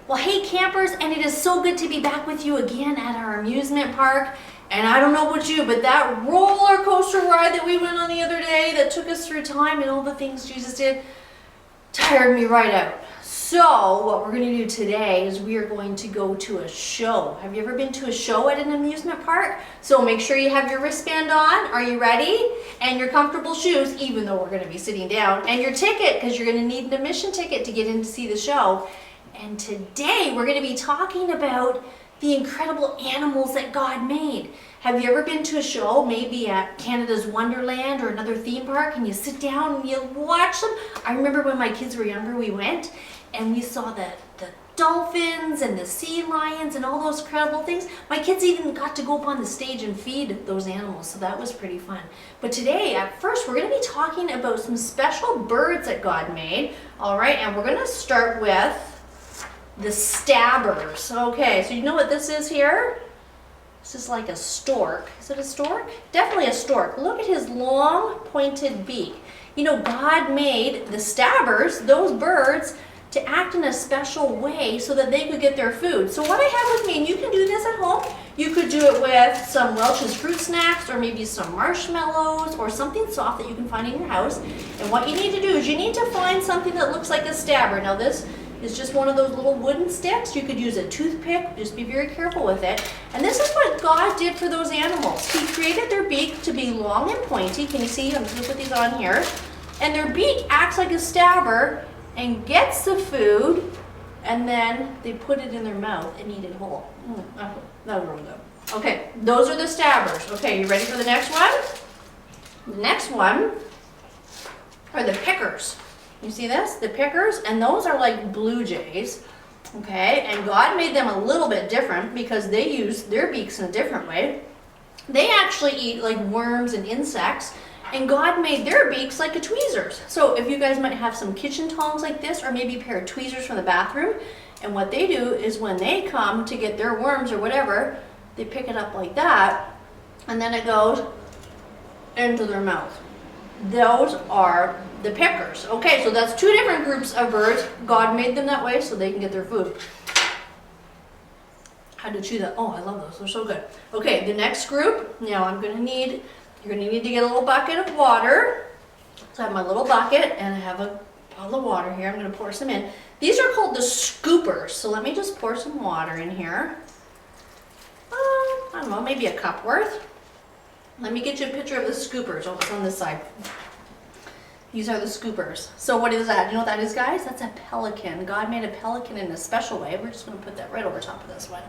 Well, hey campers, and it is so good to be back with you again at our amusement park. And I don't know about you, but that roller coaster ride that we went on the other day that took us through time and all the things Jesus did tired me right out. So what we're going to do today is we are going to go to a show. Have you ever been to a show at an amusement park? So make sure you have your wristband on. Are you ready? And your comfortable shoes, even though we're going to be sitting down. And your ticket, because you're going to need an admission ticket to get in to see the show. And today we're going to be talking about the incredible animals that God made. Have you ever been to a show, maybe at Canada's Wonderland or another theme park, and you sit down and you watch them? I remember when my kids were younger, we went and we saw the dolphins and the sea lions and all those incredible things. My kids even got to go up on the stage and feed those animals, so that was pretty fun. But today, at first, we're going to be talking about some special birds that God made. All right, and we're going to start with the stabbers. Okay, so you know what this is here? This is like a stork. Is it a stork? Definitely a stork. Look at his long pointed beak. You know, God made the stabbers, those birds, to act in a special way so that they could get their food. So what I have with me, and you can do this at home, you could do it with some Welch's fruit snacks or maybe some marshmallows or something soft that you can find in your house. And what you need to do is you need to find something that looks like a stabber. Now this is just one of those little wooden sticks. You could use a toothpick, just be very careful with it. And this is what God did for those animals. He created their beak to be long and pointy. Can you see? I'm just gonna put these on here. And their beak acts like a stabber and gets the food, and then they put it in their mouth and eat it whole. That was really good. Okay, those are the stabbers. Okay, you ready for the next one? The next one are the pickers. You see this? The pickers, and those are like blue jays, okay? And God made them a little bit different because they use their beaks in a different way. They actually eat like worms and insects, and God made their beaks like a tweezers. So if you guys might have some kitchen tongs like this, or maybe a pair of tweezers from the bathroom, and what they do is when they come to get their worms or whatever, they pick it up like that, and then it goes into their mouth. Those are the pickers. Okay, so that's two different groups of birds. God made them that way so they can get their food. Had to chew that. Oh, I love those. They're so good. Okay, the next group. Now you're gonna need to get a little bucket of water. So I have my little bucket and I have a bottle of water here. I'm gonna pour some in. These are called the scoopers. So let me just pour some water in here. I don't know, maybe a cup worth. Let me get you a picture of the scoopers. Oh, it's on this side. These are the scoopers. So what is that? You know what that is, guys? That's a pelican. God made a pelican in a special way. We're just going to put that right over top of this one.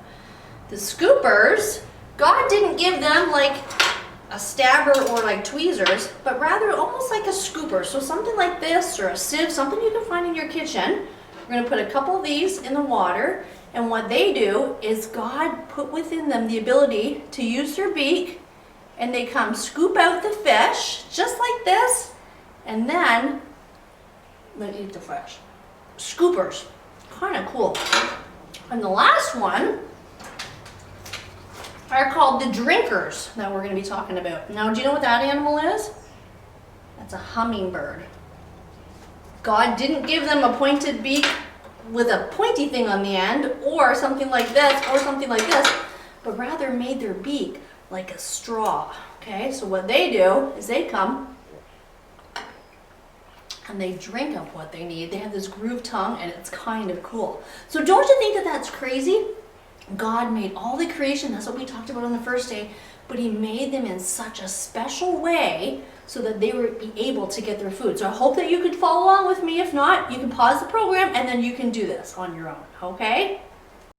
The scoopers, God didn't give them like a stabber or like tweezers, but rather almost like a scooper. So something like this or a sieve, something you can find in your kitchen. We're going to put a couple of these in the water. And what they do is God put within them the ability to use their beak, and they come scoop out the fish just like this, and then they eat the fish. Scoopers, kind of cool. And the last one are called the drinkers that we're going to be talking about. Now, do you know what that animal is? That's a hummingbird. God didn't give them a pointed beak with a pointy thing on the end, or something like this, or something like this, but rather made their beak like a straw. Okay, so what they do is they come and they drink up what they need. They have this grooved tongue, and it's kind of cool. So don't you think that that's crazy? God made all the creation, that's what we talked about on the first day, but he made them in such a special way so that they would be able to get their food. So I hope that you could follow along with me. If not, you can pause the program and then you can do this on your own, okay?